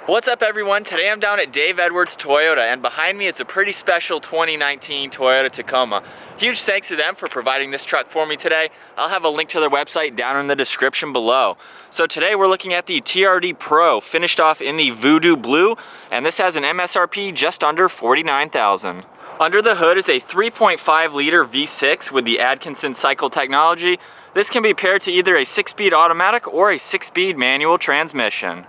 What's up everyone? Today I'm down at Dave Edwards Toyota and behind me is a pretty special 2019 Toyota Tacoma. Huge thanks to them for providing this truck for me today. I'll have a link to their website down in the description below. So today we're looking at the TRD Pro, finished off in the Voodoo Blue, and this has an MSRP just under $49,000. Under the hood is a 3.5 liter V6 with the Atkinson cycle technology. This can be paired to either a 6-speed automatic or a 6-speed manual transmission.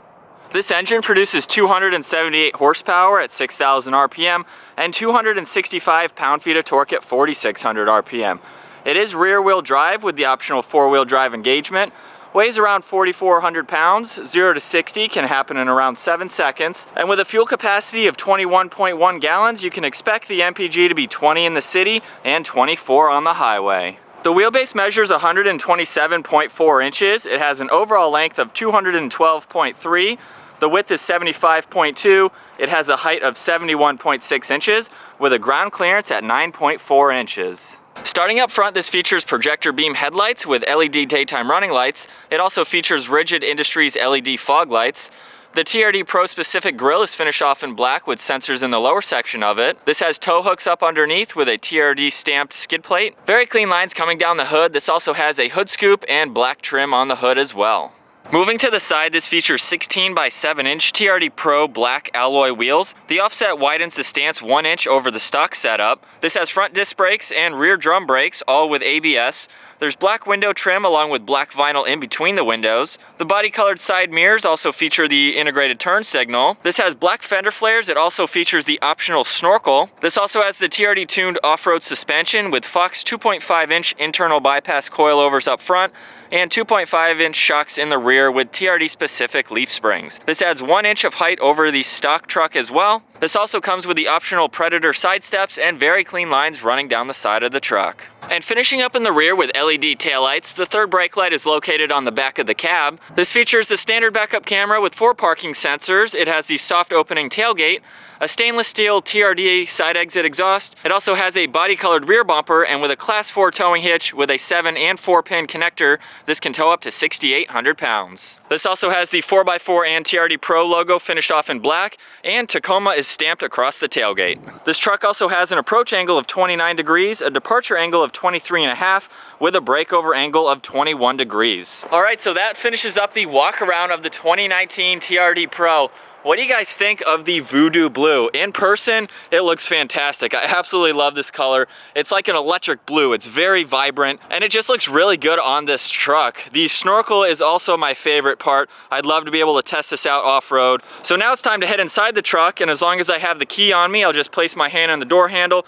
This engine produces 278 horsepower at 6,000 RPM and 265 pound-feet of torque at 4,600 RPM. It is rear-wheel drive with the optional 4-wheel drive engagement. Weighs around 4,400 pounds. 0 to 60 can happen in around 7 seconds. And with a fuel capacity of 21.1 gallons, you can expect the MPG to be 20 in the city and 24 on the highway. The wheelbase measures 127.4 inches. It has an overall length of 212.3. The width is 75.2. It has a height of 71.6 inches with a ground clearance at 9.4 inches. Starting up front, this features projector beam headlights with LED daytime running lights. It also features Rigid Industries LED fog lights. The TRD Pro specific grille is finished off in black with sensors in the lower section of it. This has tow hooks up underneath with a TRD stamped skid plate. Very clean lines coming down the hood. This also has a hood scoop and black trim on the hood as well. Moving to the side, this features 16 by 7 inch TRD Pro black alloy wheels. The offset widens the stance 1 inch over the stock setup. This has front disc brakes and rear drum brakes, all with ABS. There's black window trim along with black vinyl in between the windows. The body colored side mirrors also feature the integrated turn signal. This has black fender flares. It also features the optional snorkel. This also has the TRD tuned off-road suspension with Fox 2.5 inch internal bypass coilovers up front and 2.5 inch shocks in the rear with TRD specific leaf springs. This adds 1 inch of height over the stock truck as well. This also comes with the optional Predator side steps and very clean lines running down the side of the truck. And finishing up in the rear with LED taillights, the third brake light is located on the back of the cab. This features the standard backup camera with 4 parking sensors. It has the soft opening tailgate, a stainless steel TRD side exit exhaust. It also has a body colored rear bumper, and with a class 4 towing hitch with a 7 and 4 pin connector, this can tow up to 6,800 pounds. This also has the 4x4 and TRD Pro logo finished off in black, and Tacoma is stamped across the tailgate. This truck also has an approach angle of 29 degrees, a departure angle of 23.5, with a breakover angle of 21 degrees. Alright, so that finishes up the walk around of the 2019 TRD Pro. What do you guys think of the Voodoo Blue? In person, it looks fantastic. I absolutely love this color. It's like an electric blue. It's very vibrant, and it just looks really good on this truck. The snorkel is also my favorite part. I'd love to be able to test this out off-road. So now it's time to head inside the truck, and as long as I have the key on me, I'll just place my hand on the door handle.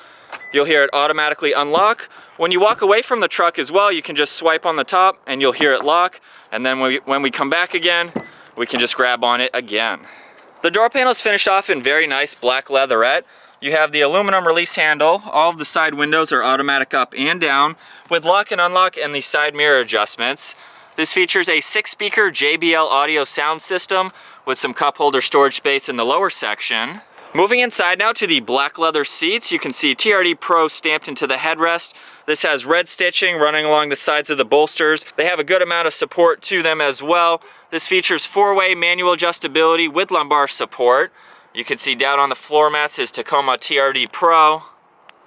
You'll hear it automatically unlock. When you walk away from the truck as well, you can just swipe on the top, and you'll hear it lock. And then when we come back again, we can just grab on it again. The door panel is finished off in very nice black leatherette. You have the aluminum release handle. All of the side windows are automatic up and down with lock and unlock and the side mirror adjustments. This features a 6-speaker JBL audio sound system with some cup holder storage space in the lower section. Moving inside now to the black leather seats, you can see TRD Pro stamped into the headrest. This has red stitching running along the sides of the bolsters. They have a good amount of support to them as well. This features 4-way manual adjustability with lumbar support. You can see down on the floor mats is Tacoma TRD Pro.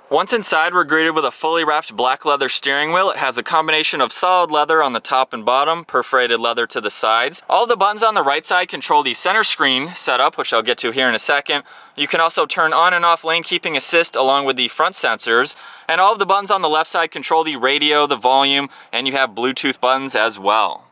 Once inside, we're greeted with a fully wrapped black leather steering wheel. It has a combination of solid leather on the top and bottom, perforated leather to the sides. All the buttons on the right side control the center screen setup, which I'll get to here in a second. You can also turn on and off lane keeping assist along with the front sensors. And all of the buttons on the left side control the radio, the volume, and you have Bluetooth buttons as well.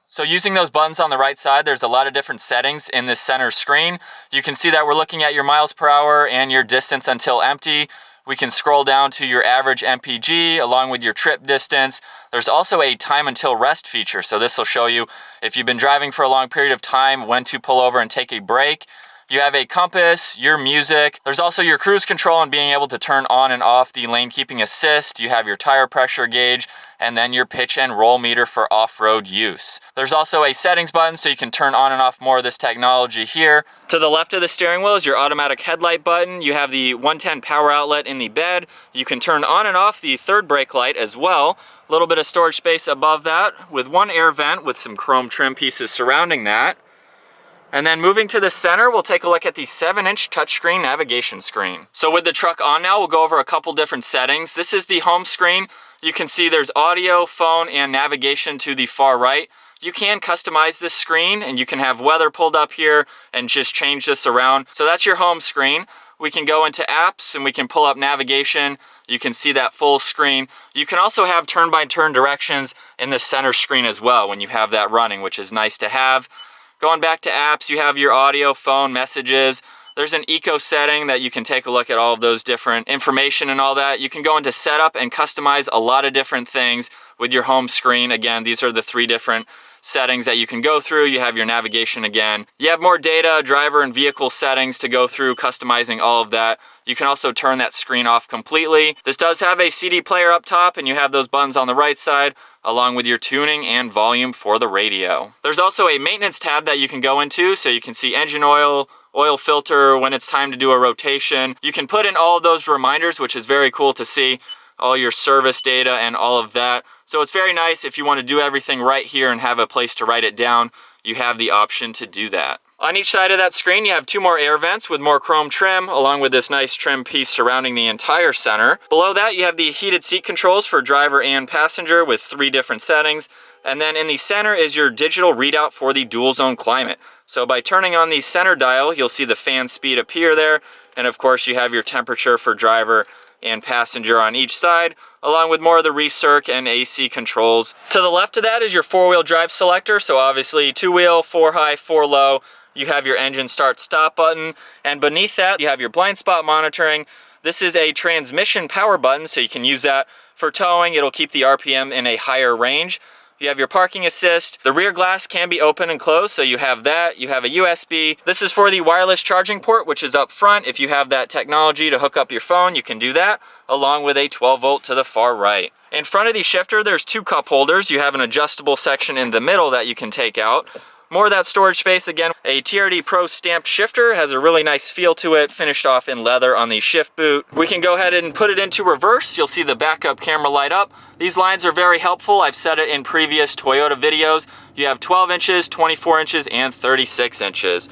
So using those buttons on the right side, there's a lot of different settings in this center screen. You can see that we're looking at your miles per hour and your distance until empty. We can scroll down to your average MPG along with your trip distance. There's also a time until rest feature. So this will show you if you've been driving for a long period of time, when to pull over and take a break. You have a compass, your music. There's also your cruise control and being able to turn on and off the lane keeping assist. You have your tire pressure gauge and then your pitch and roll meter for off-road use. There's also a settings button so you can turn on and off more of this technology here. To the left of the steering wheel is your automatic headlight button. You have the 110 power outlet in the bed. You can turn on and off the third brake light as well. A little bit of storage space above that with one air vent with some chrome trim pieces surrounding that. And then moving to the center, we'll take a look at the 7-inch touchscreen navigation screen. So with the truck on now, we'll go over a couple different settings. This is the home screen. You can see there's audio, phone, and navigation to the far right. You can customize this screen, and you can have weather pulled up here and just change this around. So that's your home screen. We can go into apps and we can pull up navigation. You can see that full screen. You can also have turn-by-turn directions in the center screen as well when you have that running, which is nice to have. Going back to apps, you have your audio, phone, messages. There's an eco setting that you can take a look at all of those different information and all that. You can go into setup and customize a lot of different things with your home screen. Again, these are the 3 different settings that you can go through. You have your navigation again. You have more data, driver, and vehicle settings to go through, customizing all of that. You can also turn that screen off completely. This does have a CD player up top, and you have those buttons on the right side, along with your tuning and volume for the radio. There's also a maintenance tab that you can go into, so you can see engine oil, oil filter, when it's time to do a rotation. You can put in all of those reminders, which is very cool to see, all your service data and all of that. So it's very nice if you want to do everything right here and have a place to write it down. You have the option to do that. On each side of that screen, you have 2 more air vents with more chrome trim, along with this nice trim piece surrounding the entire center. Below that, you have the heated seat controls for driver and passenger with 3 different settings. And then in the center is your digital readout for the dual zone climate. So by turning on the center dial, you'll see the fan speed appear there. And of course, you have your temperature for driver and passenger on each side, along with more of the recirc and AC controls. To the left of that is your 4-wheel drive selector. So obviously 2-wheel, 4 high, 4 low. You have your engine start stop button, and beneath that you have your blind spot monitoring. This is a transmission power button, so you can use that for towing. It'll keep the RPM in a higher range. You have your parking assist. The rear glass can be open and closed, so you have that. You have a USB. This is for the wireless charging port, which is up front. If you have that technology to hook up your phone, you can do that, along with a 12 volt to the far right. In front of the shifter, there's 2 cup holders. You have an adjustable section in the middle that you can take out. More of that storage space. Again, a TRD Pro stamped shifter, has a really nice feel to it, finished off in leather on the shift boot. We can go ahead and put it into reverse. You'll see the backup camera light up. These lines are very helpful. I've said it in previous Toyota videos. You have 12 inches, 24 inches, and 36 inches.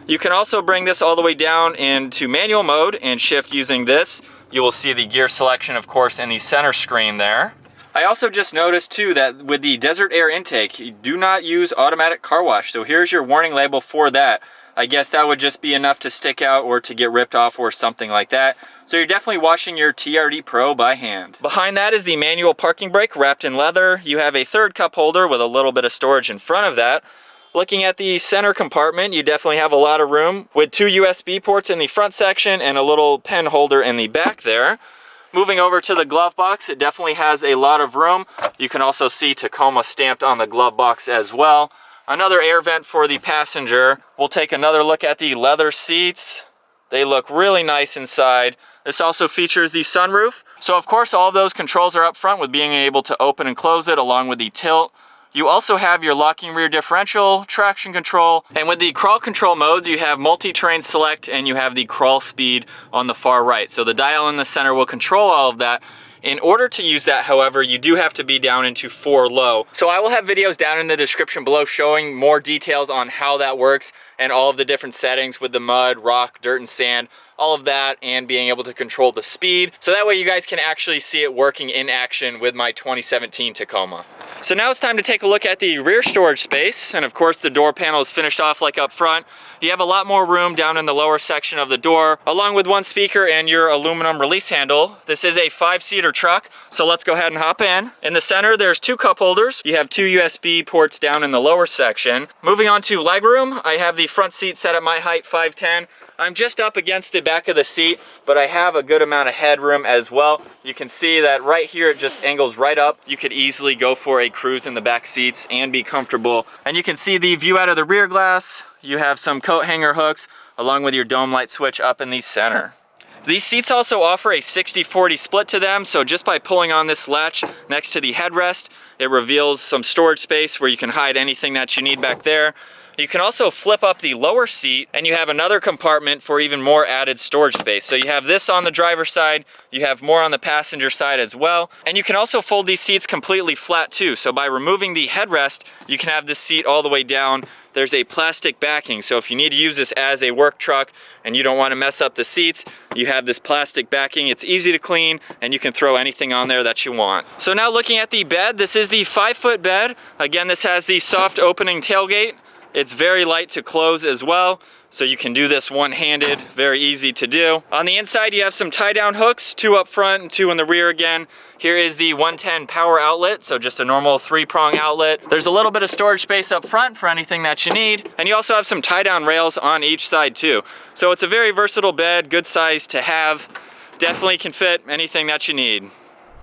You can also bring this all the way down into manual mode and shift using this. You will see the gear selection, of course, in the center screen there. I also just noticed too that with the desert air intake, you do not use automatic car wash. So here's your warning label for that. I guess that would just be enough to stick out or to get ripped off or something like that. So you're definitely washing your TRD Pro by hand. Behind that is the manual parking brake wrapped in leather. You have a 3rd cup holder with a little bit of storage in front of that. Looking at the center compartment, you definitely have a lot of room with 2 USB ports in the front section and a little pen holder in the back there. Moving over to the glove box, it definitely has a lot of room. You can also see Tacoma stamped on the glove box as well. Another air vent for the passenger. We'll take another look at the leather seats. They look really nice inside. This also features the sunroof. So of course all of those controls are up front with being able to open and close it along with the tilt. You also have your locking rear differential, traction control, and with the crawl control modes, you have multi-terrain select and you have the crawl speed on the far right. So the dial in the center will control all of that. In order to use that, however, you do have to be down into 4 low. So I will have videos down in the description below showing more details on how that works and all of the different settings with the mud, rock, dirt, and sand, all of that, and being able to control the speed. So that way you guys can actually see it working in action with my 2017 Tacoma. So now it's time to take a look at the rear storage space. And of course the door panel is finished off like up front. You have a lot more room down in the lower section of the door, along with 1 speaker and your aluminum release handle. This is a 5-seater truck, so let's go ahead and hop in. In the center, there's 2 cup holders. You have 2 USB ports down in the lower section. Moving on to legroom, I have the front seat set at my height, 5'10". I'm just up against the back of the seat, but I have a good amount of headroom as well. You can see that right here it just angles right up. You could easily go for a cruise in the back seats and be comfortable. And you can see the view out of the rear glass. You have some coat hanger hooks along with your dome light switch up in the center. These seats also offer a 60-40 split to them, so just by pulling on this latch next to the headrest, it reveals some storage space where you can hide anything that you need back there. You can also flip up the lower seat and you have another compartment for even more added storage space. So you have this on the driver's side, you have more on the passenger side as well. And you can also fold these seats completely flat too. So by removing the headrest, you can have this seat all the way down. There's a plastic backing, so if you need to use this as a work truck and you don't want to mess up the seats, you have this plastic backing. It's easy to clean and you can throw anything on there that you want. So now looking at the bed, this is the 5-foot bed. Again, this has the soft opening tailgate. It's very light to close as well, so you can do this one-handed, very easy to do. On the inside, you have some tie-down hooks, 2 up front and 2 in the rear again. Here is the 110 power outlet, so just a normal 3-prong outlet. There's a little bit of storage space up front for anything that you need, and you also have some tie-down rails on each side too. So it's a very versatile bed, good size to have. Definitely can fit anything that you need.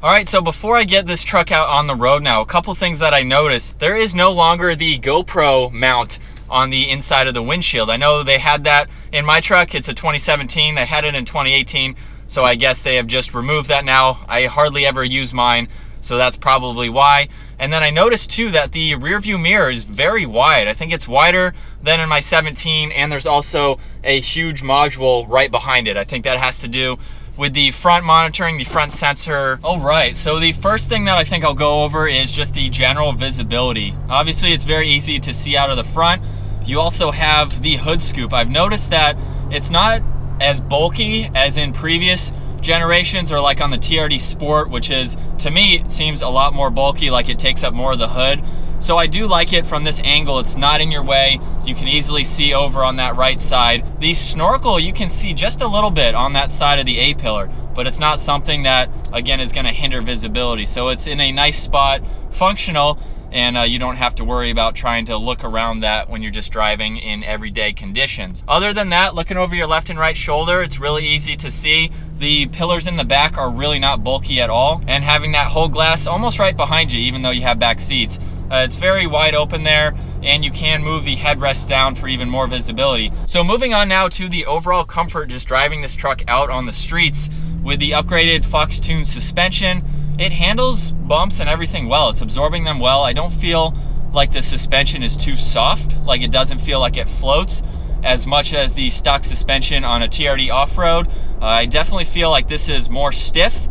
All right, so before I get this truck out on the road now, a couple things that I noticed. There is no longer the GoPro mount on the inside of the windshield. I know they had that in my truck. It's a 2017. They had it in 2018, so I guess they have just removed that now. I hardly ever use mine, so that's probably why. And then I noticed too that the rear view mirror is very wide. I think it's wider than in my 17, and there's also a huge module right behind it. I think that has to do with the front monitoring, the front sensor. All right, so the first thing that I think I'll go over is just the general visibility. Obviously, it's very easy to see out of the front. You also have the hood scoop. I've noticed that it's not as bulky as in previous generations or like on the TRD Sport, which is, to me, it seems a lot more bulky, like it takes up more of the hood. So I do like it from this angle. It's not in your way. You can easily see over on that right side. The snorkel, you can see just a little bit on that side of the A-pillar, but it's not something that, again, is gonna hinder visibility. So it's in a nice spot, functional, and you don't have to worry about trying to look around that when you're just driving in everyday conditions. Other than that, looking over your left and right shoulder, it's really easy to see. The pillars in the back are really not bulky at all, and having that whole glass almost right behind you, even though you have back seats. It's very wide open there, and you can move the headrest down for even more visibility. So moving on now to the overall comfort just driving this truck out on the streets. With the upgraded Fox Tune suspension, it handles bumps and everything well. It's absorbing them well. I don't feel like the suspension is too soft, like it doesn't feel like it floats as much as the stock suspension on a TRD off-road. I definitely feel like this is more stiff,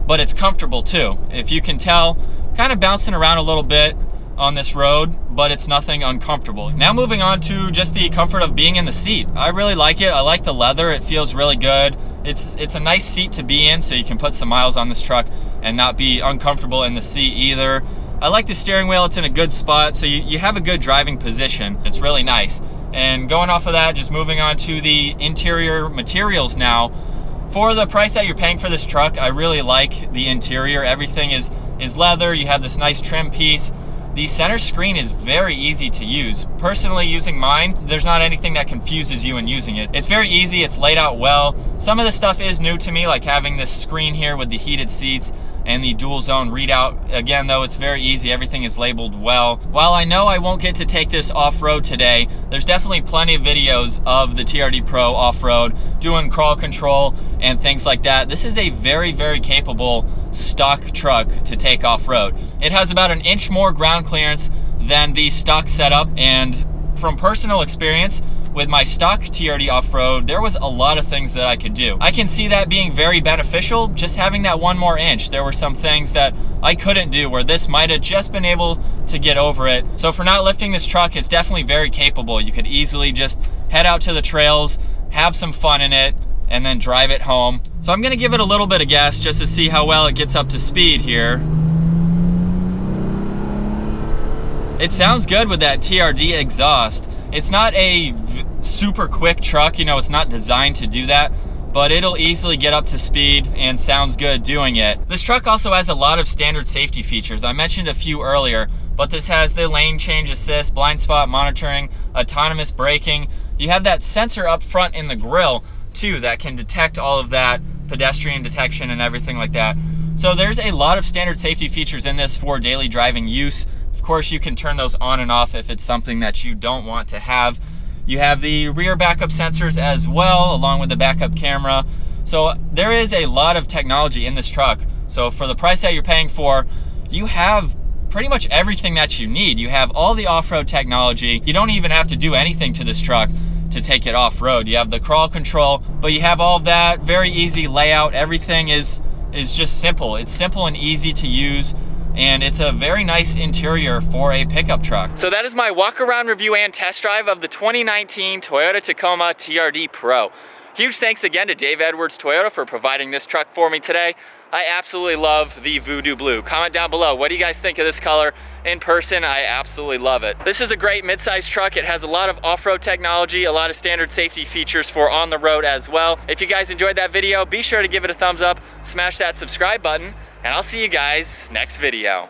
but it's comfortable too. If you can tell, kind of bouncing around a little bit on this road, but it's nothing uncomfortable. Now moving on to just the comfort of being in the seat. I really like it. I like the leather. It feels really good. It's a nice seat to be in, so you can put some miles on this truck and not be uncomfortable in the seat either. I like the steering wheel. It's in a good spot, so you have a good driving position. It's really nice. And going off of that, just moving on to the interior materials now. For the price that you're paying for this truck, I really like the interior. Everything is leather. You have this nice trim piece. The center screen is very easy to use. Personally, using mine, there's not anything that confuses you in using it. It's very easy, it's laid out well. Some of the stuff is new to me, like having this screen here with the heated seats and the dual zone readout. Again, though, it's very easy. Everything is labeled well. While I know I won't get to take this off-road today, there's definitely plenty of videos of the TRD Pro off-road, doing crawl control and things like that. This is a very, very capable stock truck to take off-road. It has about an inch more ground clearance than the stock setup, and from personal experience, with my stock TRD off-road, there was a lot of things that I could do. I can see that being very beneficial, just having that 1 more inch. There were some things that I couldn't do where this might have just been able to get over it. So for not lifting this truck, it's definitely very capable. You could easily just head out to the trails, have some fun in it, and then drive it home. So I'm gonna give it a little bit of gas just to see how well it gets up to speed here. It sounds good with that TRD exhaust. It's not a super quick truck, you know, it's not designed to do that, but it'll easily get up to speed and sounds good doing it. This truck also has a lot of standard safety features. I mentioned a few earlier, but this has the lane change assist, blind spot monitoring, autonomous braking. You have that sensor up front in the grille too that can detect all of that, pedestrian detection and everything like that. So there's a lot of standard safety features in this for daily driving use. Of course, you can turn those on and off if it's something that you don't want to have. You have the rear backup sensors as well, along with the backup camera. So there is a lot of technology in this truck. So for the price that you're paying for, you have pretty much everything that you need. You have all the off-road technology. You don't even have to do anything to this truck to take it off-road. You have the crawl control, but you have all of that, very easy layout. Everything is just simple. It's simple and easy to use, and it's a very nice interior for a pickup truck. So that is my walk-around review and test drive of the 2019 Toyota Tacoma TRD Pro. Huge thanks again to Dave Edwards Toyota for providing this truck for me today. I absolutely love the Voodoo Blue. Comment down below, what do you guys think of this color? In person, I absolutely love it. This is a great mid-size truck. It has a lot of off-road technology, a lot of standard safety features for on the road as well. If you guys enjoyed that video, be sure to give it a thumbs up, smash that subscribe button, and I'll see you guys next video.